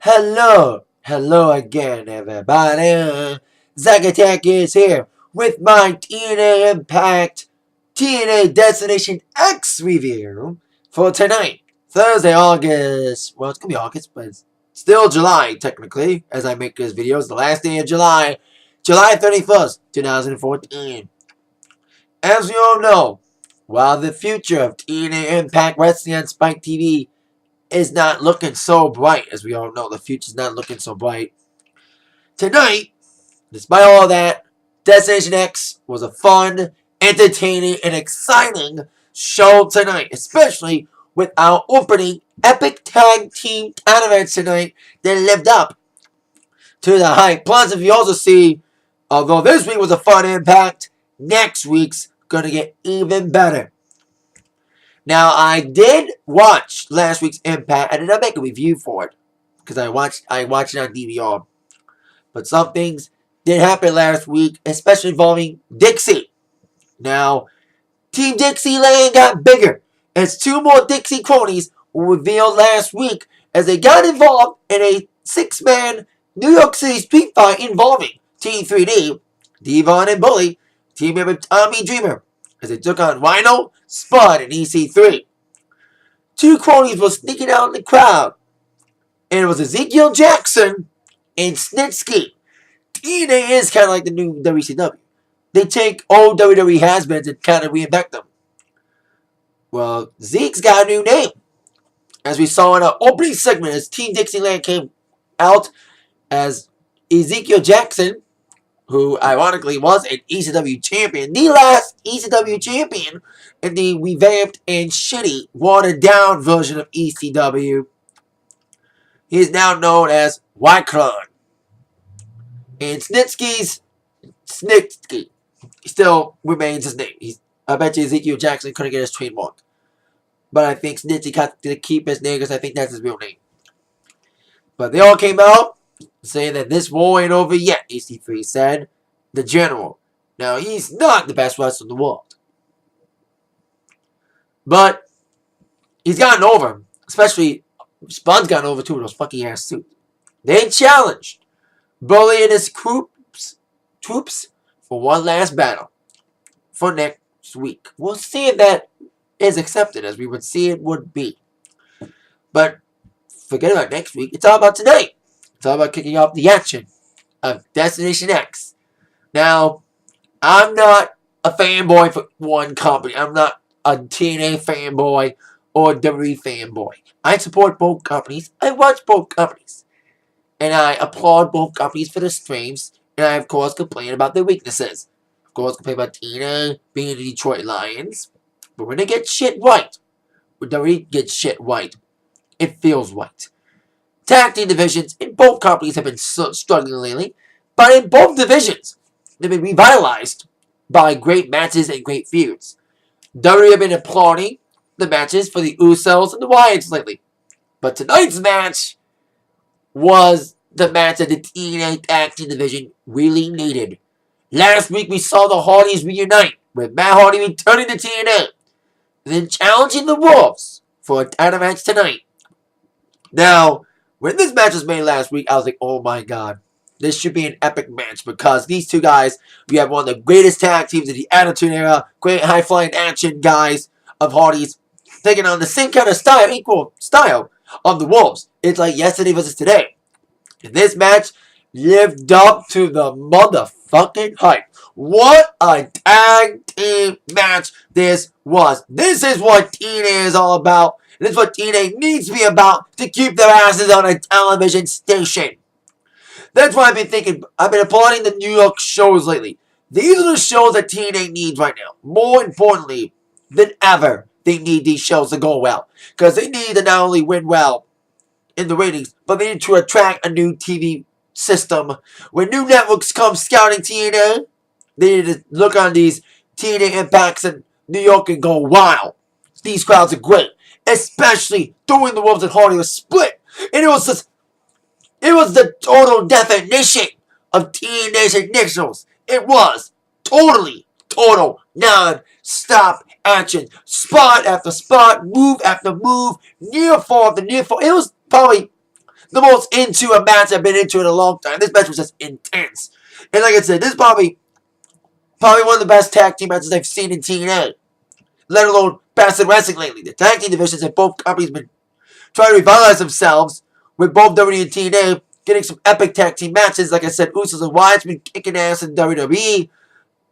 Hello again, everybody. Zacatech is here with my TNA Impact TNA Destination X review for tonight, Thursday, August. Well, it's gonna be August, but it's still July technically, as I make this video. It's the last day of July, July 31st, 2014. As you all know, while the future of TNA Impact Wrestling on Spike TV is not looking so bright, as we all know, the future's not looking so bright. Tonight, despite all that, Destination X was a fun, entertaining, and exciting show tonight, especially with our opening epic tag team tournaments tonight that lived up to the hype. Plus, if you also see, although this week was a fun Impact, next week's gonna get even better. Now, I did watch last week's Impact. I did not make a review for it because I watched it on DVR. But some things did happen last week, especially involving Dixie. Now, Team Dixieland got bigger as two more Dixie cronies were revealed last week as they got involved in a six-man New York City street fight involving Team 3D, Devon and Bully, team member Tommy Dreamer, as they took on Rhino, Spud, and EC3. Two cronies were sneaking out in the crowd, and it was Ezekiel Jackson and Snitsky. TNA is kind of like the new WCW. They take old WWE has-beens and kind of reinvent them. Well, Zeke's got a new name. As we saw in our opening segment as Team Dixieland came out as Ezekiel Jackson, who ironically was an ECW champion, the last ECW champion in the revamped and shitty, watered-down version of ECW. He is now known as Wyclon. And Snitsky still remains his name. I bet you Ezekiel Jackson couldn't get his trademark. But I think Snitsky got to keep his name because I think that's his real name. But they all came out saying that this war ain't over yet, EC3 said. The General. Now, he's not the best wrestler in the world. But he's gotten over. Especially, Spud's gotten over too with those fucking ass suits. They challenged Bully and his troops for one last battle for next week. We'll see if that is accepted as we would see it would be. But forget about next week. It's all about tonight. It's all about kicking off the action of Destination X. Now, I'm not a fanboy for one company. I'm not a TNA fanboy or WWE fanboy. I support both companies. I watch both companies. And I applaud both companies for their strengths. And I, of course, complain about their weaknesses. Of course, complain about TNA being the Detroit Lions. But when they get shit right, when WWE gets shit right, it feels right. Tag team divisions in both companies have been struggling lately. But in both divisions, they've been revitalized by great matches and great feuds. WWE have been applauding the matches for the Usos and the Wyatts lately. But tonight's match was the match that the TNA Tag Team Division really needed. Last week we saw the Hardys reunite, with Matt Hardy returning to TNA, then challenging the Wolves for a title match tonight. Now, when this match was made last week, I was like, oh my god, this should be an epic match because these two guys, we have one of the greatest tag teams in the Attitude Era, great high-flying action guys of Hardys, taking on the same kind of style, equal style of the Wolves. It's like yesterday versus today. And this match lived up to the motherfucking hype. What a tag team match this was. This is what TNA is all about. And this is what TNA needs to be about to keep their asses on a television station. That's why I've been thinking. I've been applauding the New York shows lately. These are the shows that TNA needs right now. More importantly than ever, they need these shows to go well. Because they need to not only win well in the ratings, but they need to attract a new TV system. When new networks come scouting TNA, they need to look on these TNA Impacts in New York and go, wow, these crowds are great. Especially during the Wolves and Hardy was split. And it was the total definition of TNA's initials. It was total non-stop action. Spot after spot, move after move, near fall after near fall. It was probably the most into a match I've been into in a long time. This match was just intense. And like I said, this is probably one of the best tag team matches I've seen in TNA. Let alone Bastard Wrestling lately. The tag team divisions at both companies have been trying to revitalize themselves with both WWE and TNA getting some epic tag team matches. Like I said, Usos and Wyatt's been kicking ass in WWE.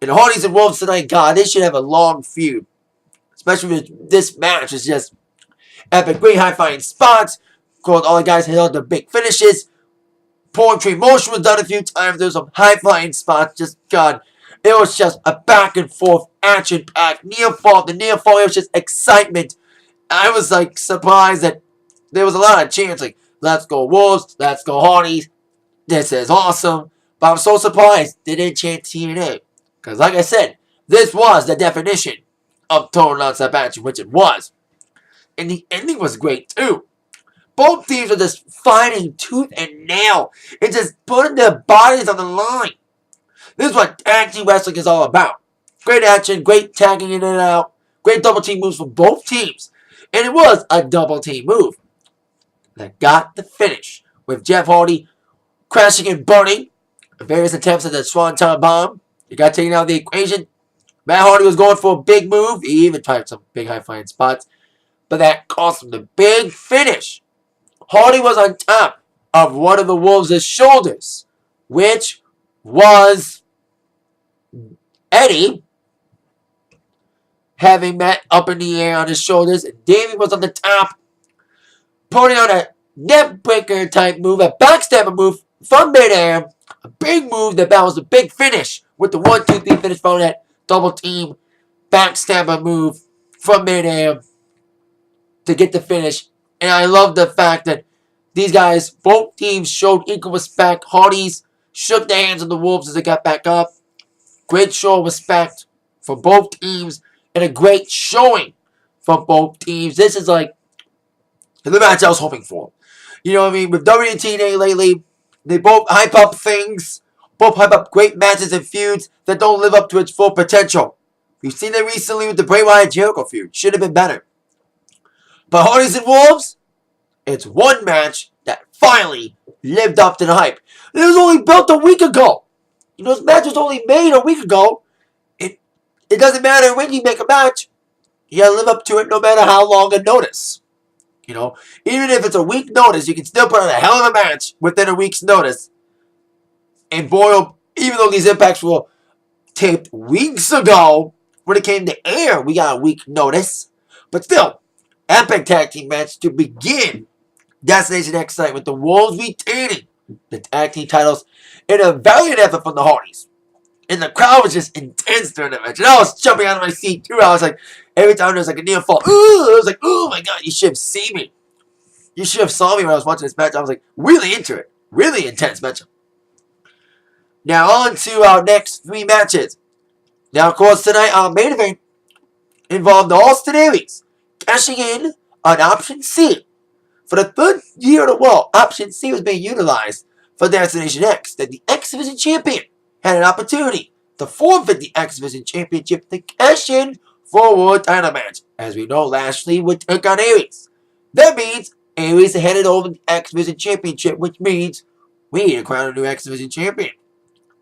And Hardys and Wolves tonight, God, they should have a long feud. Especially with this match. It's just epic. Great high-flying spots. Of course, all the guys hit on the big finishes. Poetry motion was done a few times. There was some high-flying spots. Just, God, it was just a back-and-forth action-packed near fall. The near fall, it was just excitement. I was, like, surprised that there was a lot of chants, like, let's go Wolves, let's go Horny, this is awesome. But I'm so surprised they didn't chant TNA. Because, like I said, this was the definition of total non-stop action, which it was. And the ending was great, too. Both teams were just fighting tooth and nail and just putting their bodies on the line. This is what tag team wrestling is all about. Great action, great tagging in and out, great double team moves from both teams. And it was a double team move that got the finish with Jeff Hardy crashing and burning. Various attempts at the Swanton Bomb. It got taken out of the equation. Matt Hardy was going for a big move. He even tried some big high-flying spots. But that cost him the big finish. Hardy was on top of one of the Wolves' shoulders, which was Eddie, having Matt up in the air on his shoulders. And Davey was on the top, putting on a neck breaker type move, a backstabber move from midair. A big move that was a big finish with the 1-2-3 finish from that double team backstabber move from midair to get the finish. And I love the fact that these guys, both teams, showed equal respect. Hardys shook their hands on the Wolves as they got back up. Great show of respect for both teams and a great showing from both teams. This is like the match I was hoping for. You know what I mean? With WWE and TNA lately, they both hype up things. Both hype up great matches and feuds that don't live up to its full potential. We've seen it recently with the Bray Wyatt Jericho feud. Should have been better. But Hardys and Wolves, it's one match that finally lived up to the hype. It was only built a week ago. You know, this match was only made a week ago. It doesn't matter when you make a match. You gotta live up to it no matter how long a notice. You know, even if it's a week notice, you can still put on a hell of a match within a week's notice. And boy, even though these impacts were taped weeks ago, when it came to air, we got a week notice. But still, epic tag team match to begin Destination X tonight with the Wolves retaining the tag team titles in a valiant effort from the Hardys. And the crowd was just intense during that match. And I was jumping out of my seat too. I was like, every time there was like a near fall, I was like, oh my God, you should have seen me. You should have saw me when I was watching this match. I was like, really into it. Really intense matchup. Now on to our next three matches. Now, of course, tonight our main event involved the Austin Aries cashing in on Option C. For the third year in a row, Option C was being utilized for Destination X. That the X Division Champion had an opportunity to forfeit the X Division Championship to cash in for a world title match. As we know, Lashley would take on Aries. That means Aries headed over the X Division Championship, which means we need to crown a new X Division Champion.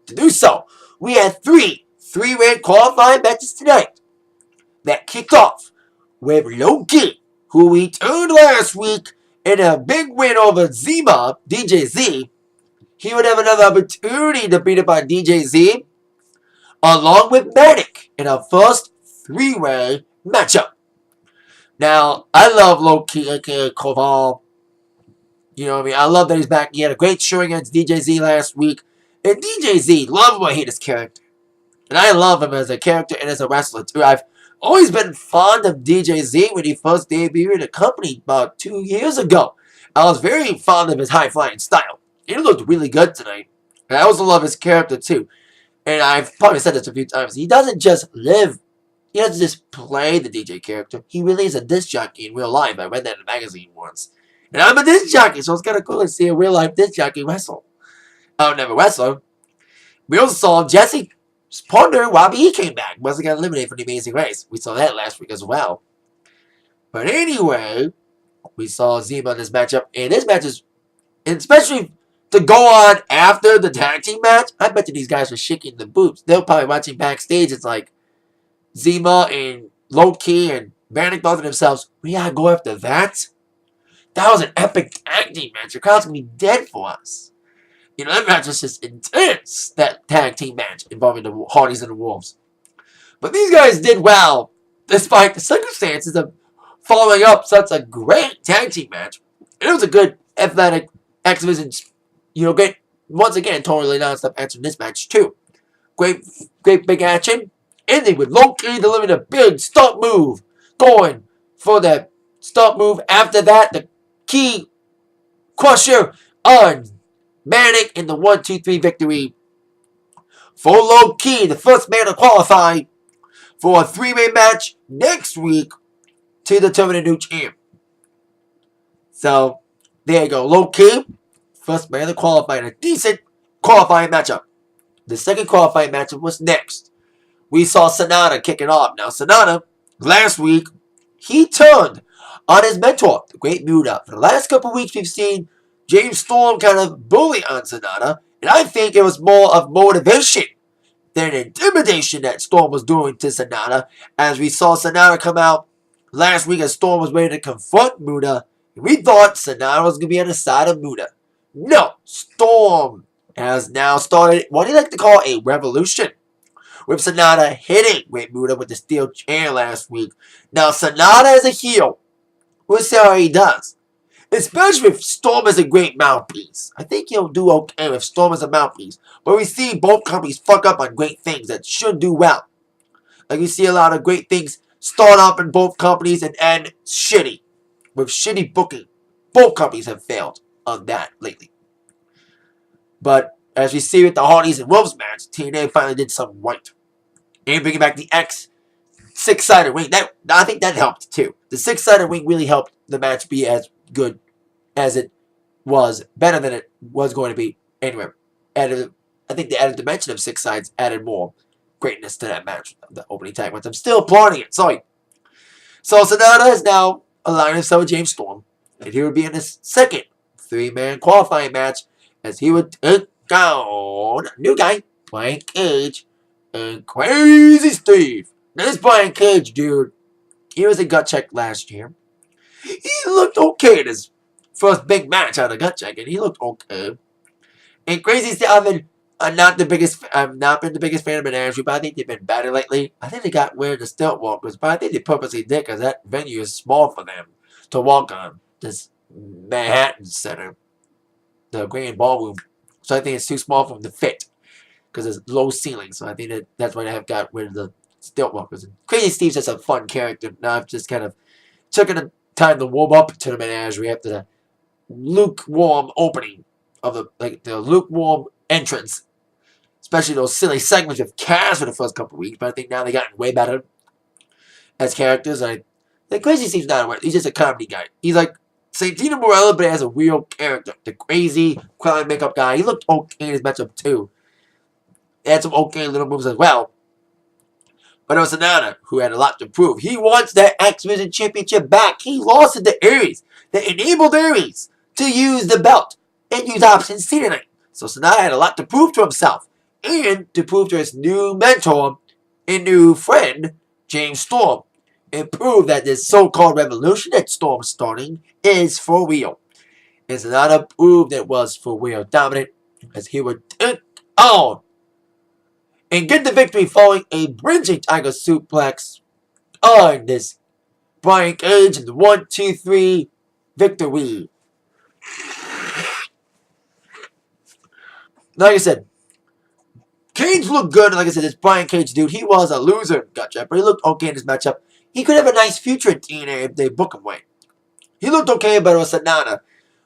To do so, we had three-way qualifying matches tonight that kicked off with Loki, who we turned last week in a big win over Zima, DJ Z. He would have another opportunity to beat up on DJ Z, along with Manic in our first three-way matchup. Now, I love Loki, aka Koval. You know what I mean? I love that he's back. He had a great showing against DJ Z last week. And DJ Z, love him, I hate his character. And I love him as a character and as a wrestler too. I've always been fond of DJ Z when he first debuted in the company about 2 years ago. I was very fond of his high-flying style. He looked really good tonight. And I also love his character too. And I've probably said this a few times. He doesn't just live. He doesn't just play the DJ character. He really is a disc jockey in real life. I read that in a magazine once. And I'm a disc jockey, so it's kind of cool to see a real-life disc jockey wrestle. I would never wrestle. We also saw Jesse Ponder while he came back. Wasn't going to eliminate from the Amazing Race. We saw that last week as well. But anyway, we saw Zima in this matchup. And this match is And especially to go on after the tag team match, I bet you these guys were shaking the boots. They were probably watching backstage. It's like Zima and Low-Key and Manic thought to themselves, we gotta go after that? That was an epic tag team match. The crowd's gonna be dead for us. You know, that match was just intense. That tag team match involving the Hardys and the Wolves. But these guys did well, despite the circumstances of following up such a great tag team match. It was a good athletic exhibition. You know, great, once again, totally non-stop action in this match, too. Great big action. Ending with Low-Key delivering a big stomp move. Going for that stomp move. After that, the key crusher on Manic in the 1-2-3 victory. For Low-Key, the first man to qualify for a three-way match next week to determine a new champ. So, there you go. Low-Key, first man to qualify in a decent qualifying matchup. The second qualifying matchup was next. We saw Sanada kicking off. Now, Sanada, last week, he turned on his mentor, the Great Muta. For the last couple weeks, we've seen James Storm kind of bully on Sanada, and I think it was more of motivation than intimidation that Storm was doing to Sanada, as we saw Sanada come out last week as Storm was ready to confront Muta, and we thought Sanada was going to be on the side of Muta. No, Storm has now started what he like to call a revolution, with Sanada hitting Great Muta with the steel chair last week. Now, Sanada is a heel. We'll see how he does. Especially if Storm is a great mouthpiece. I think he'll do okay if Storm is a mouthpiece. But we see both companies fuck up on great things that should do well. Like we see a lot of great things start up in both companies and end shitty. With shitty booking. Both companies have failed on that lately. But as we see with the Hardys and Wolves match, TNA finally did something right. And bringing back the X six-sided ring. I think that helped too. The six-sided ring really helped the match be as good as it was. Better than it was going to be. Anyway, I think the added dimension of six sides added more greatness to that match. The opening tag match. I'm still applauding it. Sorry. So Sanada is now aligning himself with James Storm. And he would be in his second three-man qualifying match as he would take down new guy, Brian Cage, and Crazy Steve. Now this Brian Cage dude, he was a gut check last year. He looked okay in his first big match out of gut check, and he looked okay. And Crazy Steve, I've not been the biggest fan of Menagerie, but I think they've been better lately. I think they got weird the stilt walkers, but I think they purposely did because that venue is small for them to walk on. This Manhattan Center, the Grand Ballroom. So I think it's too small for them to fit because there's low ceilings. So I think that's why they have got rid of the stilt walkers. And Crazy Steve's just a fun character. Now I've just kind of taken the time to warm up to the Menagerie after the lukewarm opening of the lukewarm entrance. Especially those silly segments with Cass for the first couple of weeks. But I think now they've gotten way better as characters. The Crazy Steve's not a he's just a comedy guy. He's like Santino Morella, but he has a real character. The crazy clown makeup guy. He looked okay in his matchup too. He had some okay little moves as well. But it was Sanada who had a lot to prove. He wants that X Division Championship back. He lost it to Aries. That enabled Aries to use the belt and use option C tonight. So Sanada had a lot to prove to himself. And to prove to his new mentor and new friend, James Storm. And prove that this so-called revolution that Storm's starting is for real. And Sanada proved it was for real. Dominant as he would take on and get the victory following a bridging tiger suplex on this Brian Cage in the 1-2-3 victory. Like I said, Cage looked good. Like I said, this Brian Cage dude, he was a loser. Gotcha. But he looked okay in his matchup. He could have a nice future in TNA if they book him right. He looked okay, but it was Sanada,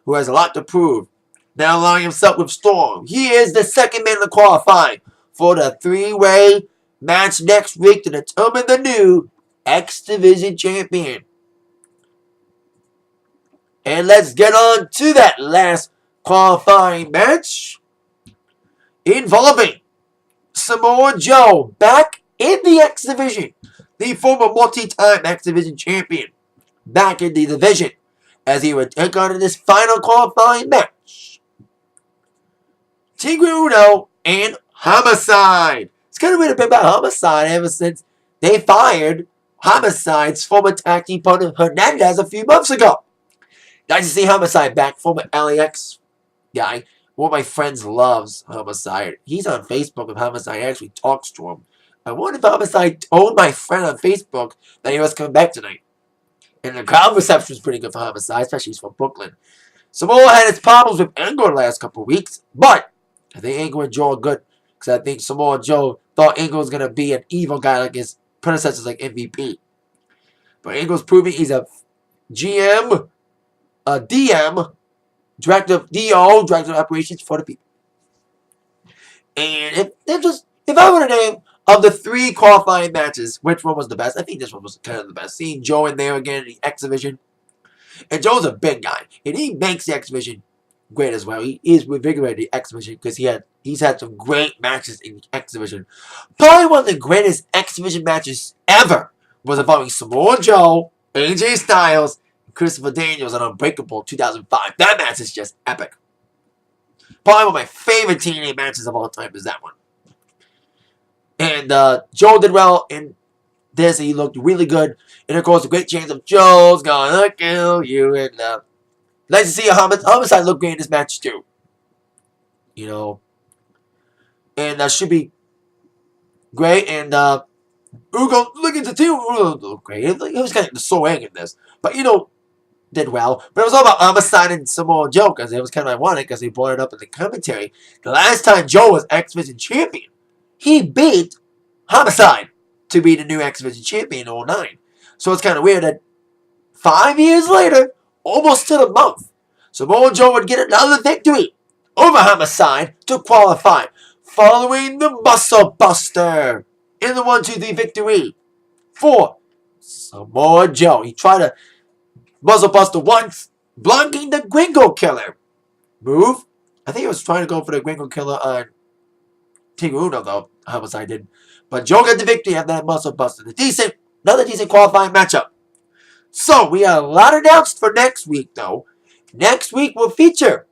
who has a lot to prove. Now aligning himself with Storm. He is the second man to qualify for the three-way match next week to determine the new X Division champion. And let's get on to that last qualifying match involving Samoa Joe back in the X Division. The former multi-time X Division champion back in the division as he would take on in this final qualifying match match. Tigre Uno and Homicide. It's kind of weird to bring back Homicide ever since they fired Homicide's former tag team partner Hernandez a few months ago. Nice to see Homicide back, former LAX guy. One of my friends loves Homicide. He's on Facebook with Homicide. Actually talks to him. I wonder if Homicide told my friend on Facebook that he was coming back tonight. And the crowd reception was pretty good for Homicide, especially he's from Brooklyn. Samoa had its problems with Angle the last couple of weeks, but I think Angle and Joe are good. Because I think Samoa Joe thought Angle was going to be an evil guy like his predecessors like MVP. But Angle's proving he's a GM, a DM, Director of DO, Director of Operations for the people. And if I were to name of the 3 qualifying matches, which one was the best? I think this one was kind of the best. Seeing Joe in there again in the X Division. And Joe's a big guy. And he makes the X Division great as well. He is revigorated the X Division because he's had some great matches in the X Division. Probably one of the greatest X Division matches ever was involving Samoa Joe, AJ Styles, and Christopher Daniels on Unbreakable 2005. That match is just epic. Probably one of my favorite TNA matches of all time is that one. And Joe did well in this. He looked really good. And of course, a great chance of Joe's gonna kill you. And nice to see a Homicide look great in this match too. You know. And that should be great. And Ugo, look at the team. Ugo looked great. He was kind of the swag in this. But you know, did well. But it was all about Homicide and Samoa Joe because it was kind of ironic because they brought it up in the commentary. The last time Joe was X Division champion, he beat Homicide to be the new X Division champion in 2009. So it's kind of weird that 5 years later, almost to the month, Samoa Joe would get another victory over Homicide to qualify, following the Muscle Buster in the 1-2-3 victory for Samoa Joe. He tried to Muscle Buster once, blocking the Gringo Killer move. I think he was trying to go for the Gringo Killer on Tigre Uno, though. Homicide did. But Joe got the victory after that Muscle Buster. Another decent qualifying matchup. So, we have a lot announced for next week, though. Next week will feature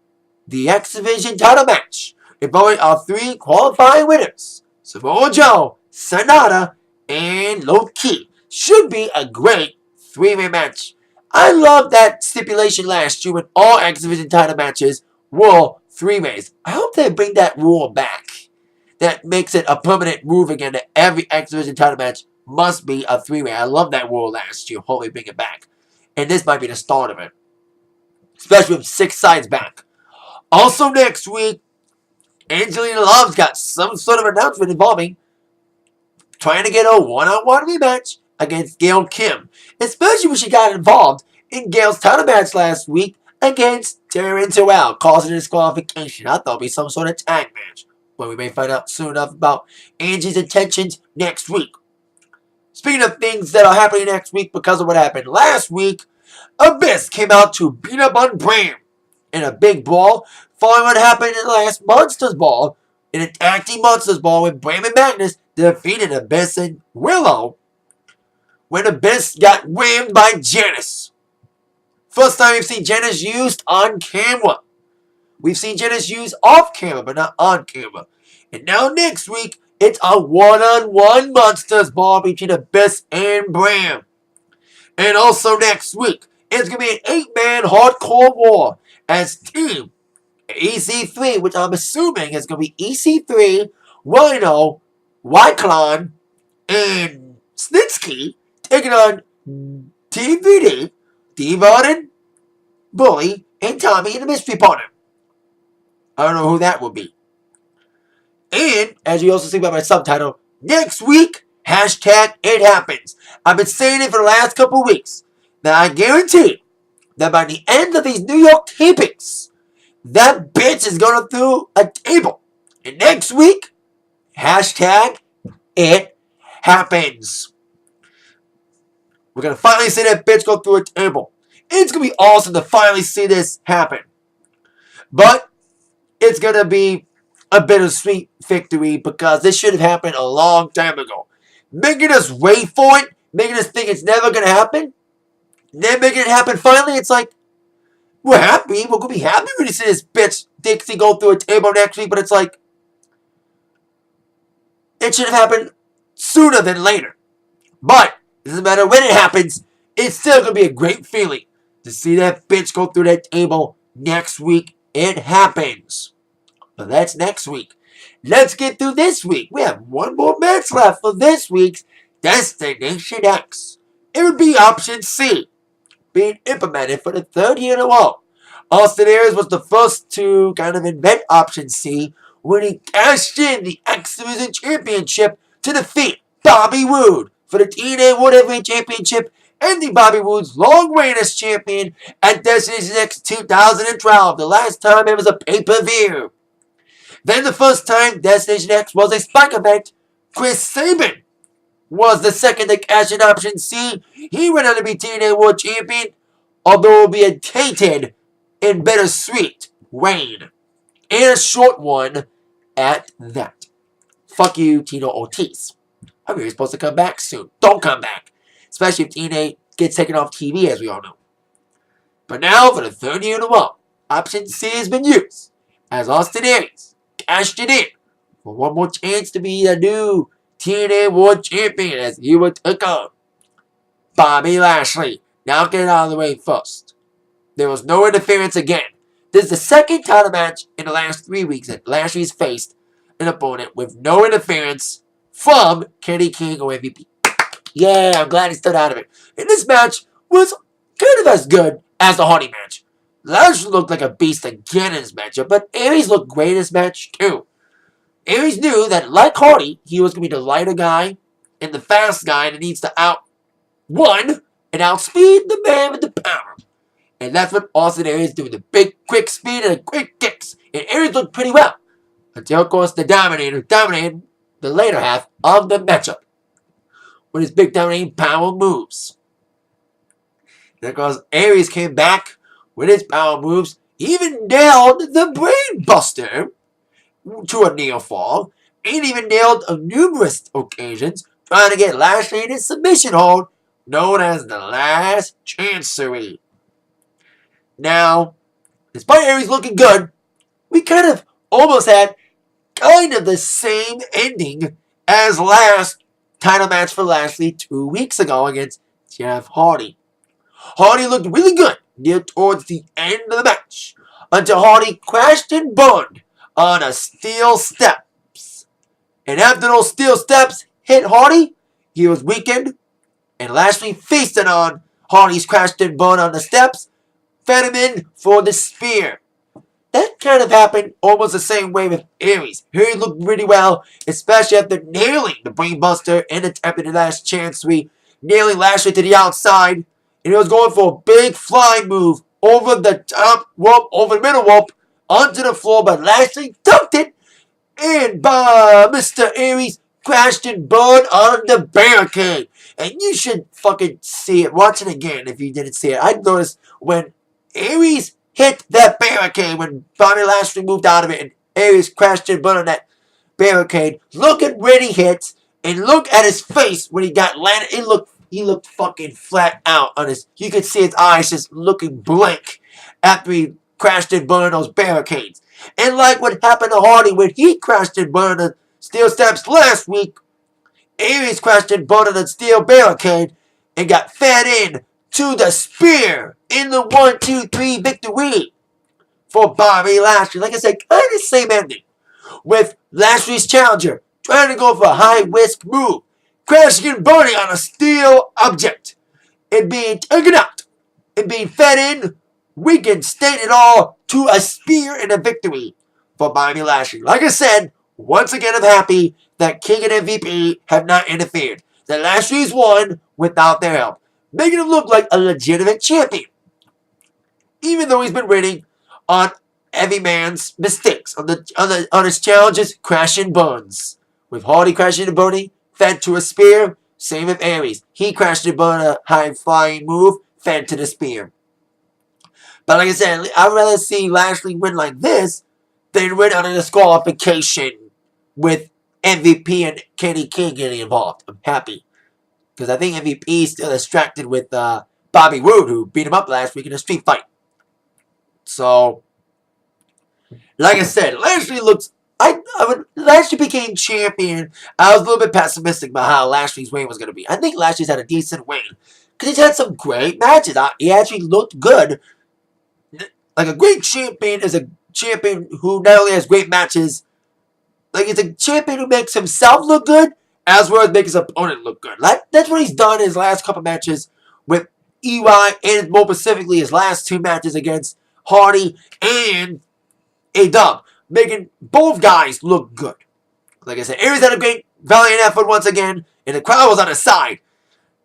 the X Division title match involving our 3 qualifying winners. Samoa Joe, Sanada, and Low Ki. Should be a great 3-way match. I love that stipulation last year when all X Division title matches were 3-ways. I hope they bring that rule back. That makes it a permanent move again that every X Division title match must be a 3-way. I love that rule last year. Hopefully bring it back. And this might be the start of it. Especially with 6 sides back. Also next week, Angelina Love's got some sort of announcement involving trying to get a one-on-one rematch against Gail Kim. Especially when she got involved in Gail's title match last week against Terrence Terrell, causing a disqualification. I thought it would be some sort of tag match. But we may find out soon enough about Angie's intentions next week. Speaking of things that are happening next week because of what happened last week, Abyss came out to beat up on Bram in a big brawl, following what happened in the last Monsters Ball, in a tag team Monsters Ball when Bram and Magnus defeated Abyss and Willow, when Abyss got whammed by Janice. First time we've seen Janice used on camera. We've seen Janice used off camera, but not on camera. And now next week, it's a one-on-one Monsters Ball between Abyss and Bram. And also next week, it's going to be an 8-man hardcore war as Team EC3, which I'm assuming is going to be EC3, Rhino, Wyclon, and Snitsky, taking on Team VD, D-Varden, Bully, and Tommy and the Mystery Partner. I don't know who that will be. And, as you also see by my subtitle, next week, hashtag ItHappens. I've been saying it for the last couple weeks. That I guarantee that by the end of these New York tapings, that bitch is going through a table. And next week, hashtag ItHappens. We're going to finally see that bitch go through a table. It's going to be awesome to finally see this happen. But it's going to be a bittersweet victory because this should have happened a long time ago. Making us wait for it, making us think it's never going to happen, then making it happen finally, it's like, We're happy. We're gonna be happy when you see this bitch Dixie go through a table next week, but it's like it should have happened sooner than later. But it doesn't matter when it happens, it's still gonna be a great feeling to see that bitch go through that table next week. It happens. But that's next week. Let's get through this week. We have one more match left for this week's Destination X. It would be option C, being implemented for the third year in a row. Austin Aries was the first to kind of invent option C when he cashed in the X Division Championship to defeat Bobby Roode for the TNA World Heavyweight Championship and the Bobby Roode's long reign as champion at Destination X 2012, the last time it was a pay-per-view. Then the first time Destination X was a Spike event, Chris Sabin was the second to cash in option C. He went on to be TNA World Champion, although it will be a tainted and bittersweet reign. And a short one at that. Fuck you, Tino Ortiz. I mean, you're supposed to come back soon. Don't come back. Especially if TNA gets taken off TV, as we all know. But now, for the third year in a row, option C has been used as Austin Aries cashed it in for one more chance to be the new TNA World Champion as he would take on Bobby Lashley. Now get it out of the way first. There was no interference again. This is the second title match in the last 3 weeks that Lashley's faced an opponent with no interference from Kenny King or MVP. Yeah, I'm glad he stood out of it. And this match was kind of as good as the Horny match. Lashley looked like a beast again in this matchup, but Aries looked great in this match too. Aries knew that, like Horny, he was going to be the lighter guy and the fast guy that needs to outrun and outspeed the man with the power. And that's what Austin Aries did with the big, quick speed and the quick kicks. And Aries looked pretty well. Until, of course, the Dominator dominated the later half of the matchup with his big dominating power moves. And of course, Aries came back with his power moves. He even nailed the Brain Buster to a near fall. And even nailed on numerous occasions trying to get Lashley in his submission hold known as the Last Chancery. Now, despite Aries looking good, we kind of almost had kind of the same ending as last title match for Lashley 2 weeks ago against Jeff Hardy. Hardy looked really good near towards the end of the match until Hardy crashed and burned on a steel steps. And after those steel steps hit Hardy, he was weakened, and Lashley feasted on Hardy's crashed and burned on the steps, fed him in for the spear. That kind of happened almost the same way with Aries. He looked really well, especially after nailing the Brainbuster and attempting the Last Chancery, nailing Lashley to the outside, and he was going for a big flying move over the top rope, over the middle rope, onto the floor, but Lashley ducked it, and Mr. Aries crashed and burned on the barricade. And you should fucking see it. Watch it again if you didn't see it. I noticed when Aries hit that barricade, when Bobby Lashley moved out of it and Aries crashed and burned on that barricade. Look at when he hits, and look at his face when he got landed. He looked fucking flat out on his. You could see his eyes just looking blank after he crashed and burned those barricades. And like what happened to Hardy when he crashed and burned the steel steps last week, Aries crashed and burned on the steel barricade and got fed in to the spear in the 1-2-3 victory for Bobby Lashley. Like I said, kind of the same ending with Lashley's challenger trying to go for a high-risk move, crashing and burning on a steel object, and being taken out, and being fed in, weakened, stained it all to a spear and a victory for Bobby Lashley. Like I said, once again I'm happy that King and MVP have not interfered. That Lashley's won without their help, making him look like a legitimate champion. Even though he's been winning on every man's mistakes, on his challenges, crash and burns. With Hardy crashing and burning, fed to a spear, same with Aries. He crashed and burned a high-flying move, fed to the spear. But like I said, I'd rather see Lashley win like this than win on a disqualification with MVP and Kenny King getting involved. I'm happy. Because I think MVP is still distracted with Bobby Roode, who beat him up last week in a street fight. So, like I said, Lashley looks. Lashley became champion. I was a little bit pessimistic about how Lashley's reign was going to be. I think Lashley's had a decent reign because he's had some great matches. He actually looked good. Like a great champion is a champion who not only has great matches, like it's a champion who makes himself look good as well as makes his opponent look good. That's what he's done in his last couple matches with EY and more specifically his last 2 matches against Horny and A-Dub, making both guys look good. Like I said, Aries had a great valiant effort once again, and the crowd was on his side.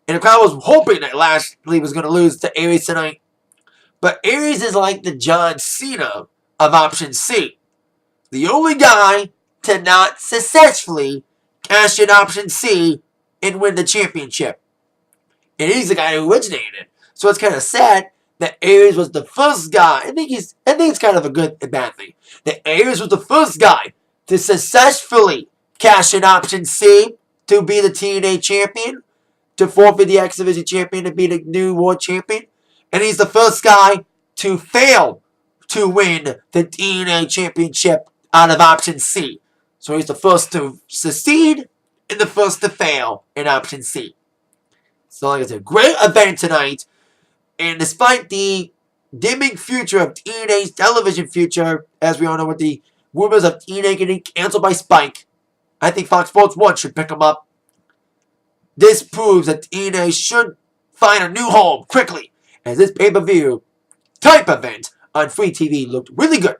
And the crowd was hoping that Lashley was going to lose to Aries tonight. But Aries is like the John Cena of Option C. The only guy to not successfully cash in Option C and win the championship. And he's the guy who originated it. So it's kind of sad that Aries was the first guy. I think it's kind of a good and bad thing. That Aries was the first guy to successfully cash in Option C to be the TNA champion, to forfeit the X Division champion to be the new world champion. And he's the first guy to fail to win the TNA championship out of Option C. So he's the first to succeed and the first to fail in Option C. So like it's a great event tonight. And despite the dimming future of TNA's television future, as we all know with the rumors of TNA getting canceled by Spike, I think Fox Sports 1 should pick them up. This proves that TNA should find a new home quickly, as this pay-per-view type event on free TV looked really good.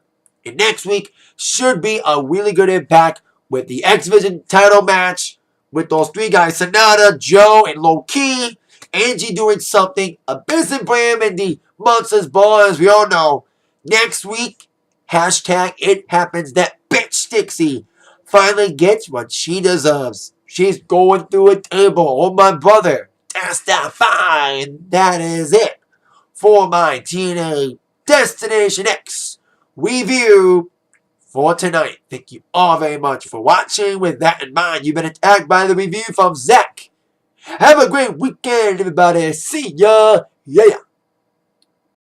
And next week should be a really good Impact with the X Division title match with those 3 guys, Sanada, Joe, and Low Key. Angie doing something abysmal Bram and the Monsters Ball, as we all know. Next week, hashtag ItHappens, that bitch Dixie finally gets what she deserves. She's going through a table. Oh, my brother. That's that fine. That is it for my TNA Destination X review for tonight. Thank you all very much for watching. With that in mind, you've been attacked by the review from Zach. Have a great weekend, everybody. See ya. Yeah.